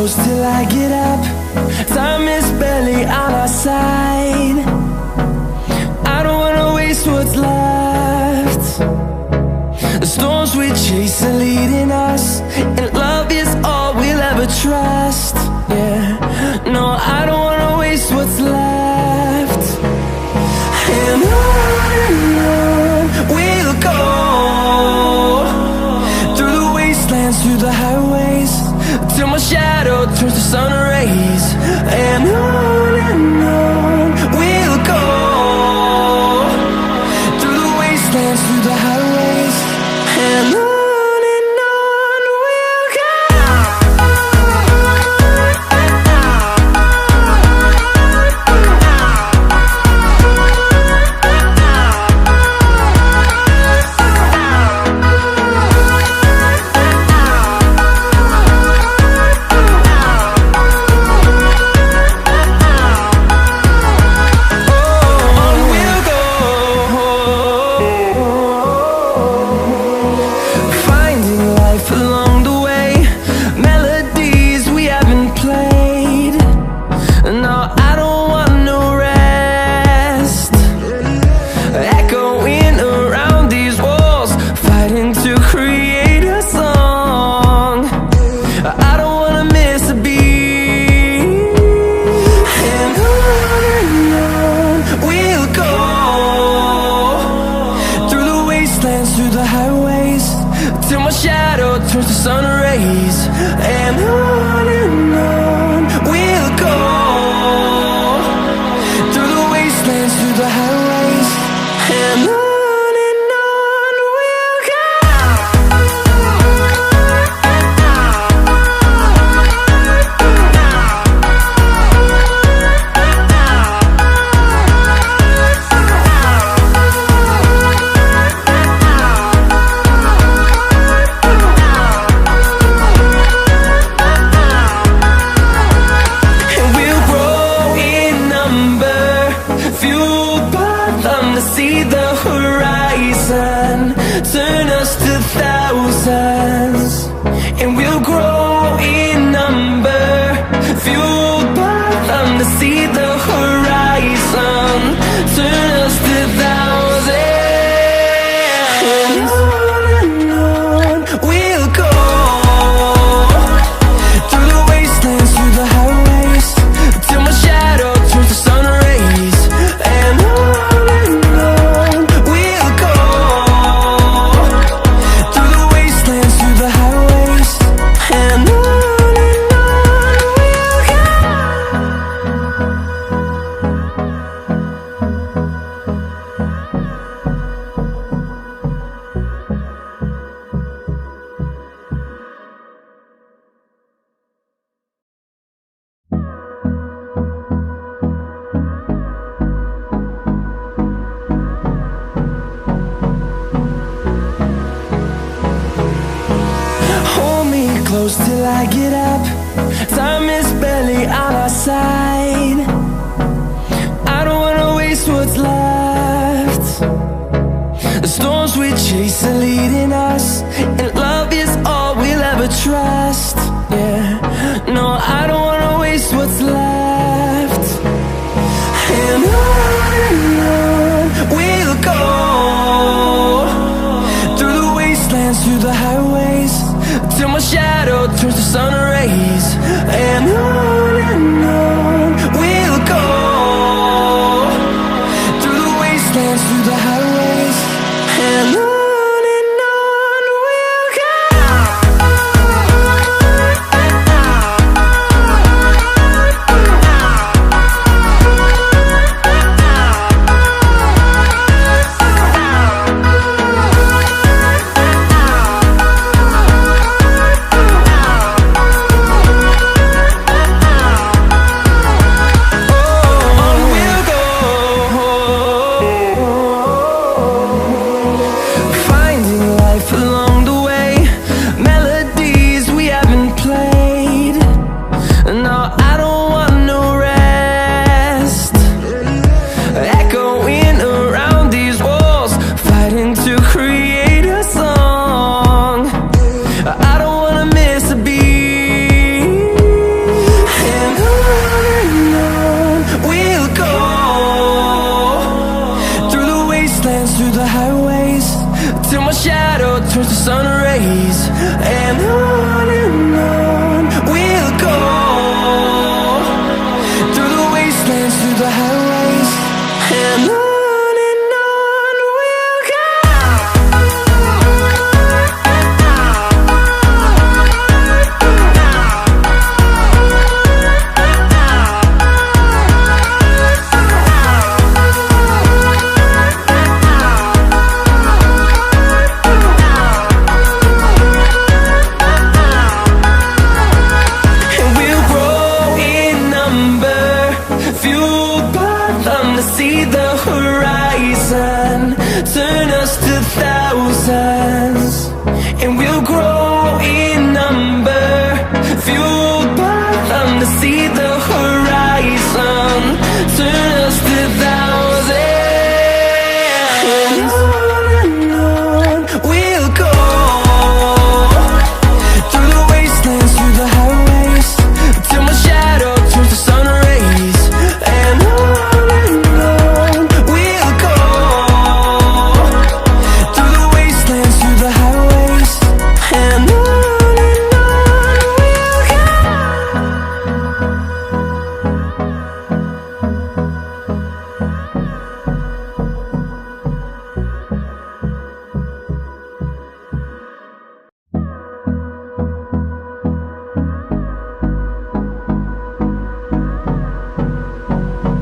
close till I get up. Time is barely on our side. I don't wanna waste what's left. The storms we chase are leading us, and love is all we'll ever trust. Yeah, no, I don't wanna waste what's left. And on we'll go, through the wastelands, through the highways, till my shadow turns to sun rays. And on we'll go, through the wastelands, through the highways, and on we'll go. Through the highways, till my shadow turns to sun rays. And on we'll go, through the wastelands, through the highways, and on we'll go. See the horizon, turn us to thousands, and we'll grow in number, fueled by them. To see the horizon, turn us to thousands, and on we'll go, through the wastelands, through the highways, till my shadow turns to sun rays. And close till I get up. Time is barely on our side. I don't wanna waste what's left. The storms we chase are leading us, and love is all we'll ever trust. Yeah, no, I don't wanna waste what's left. And on we'll go, through the wastelands, through the highways, till my shadow turns to sun rays. And on we'll go, through the wastelands, through the highways, and on we'll go. the highways, and on we'll go. And we'll grow in number, fueled by them to see the horizon, turn us to thousands.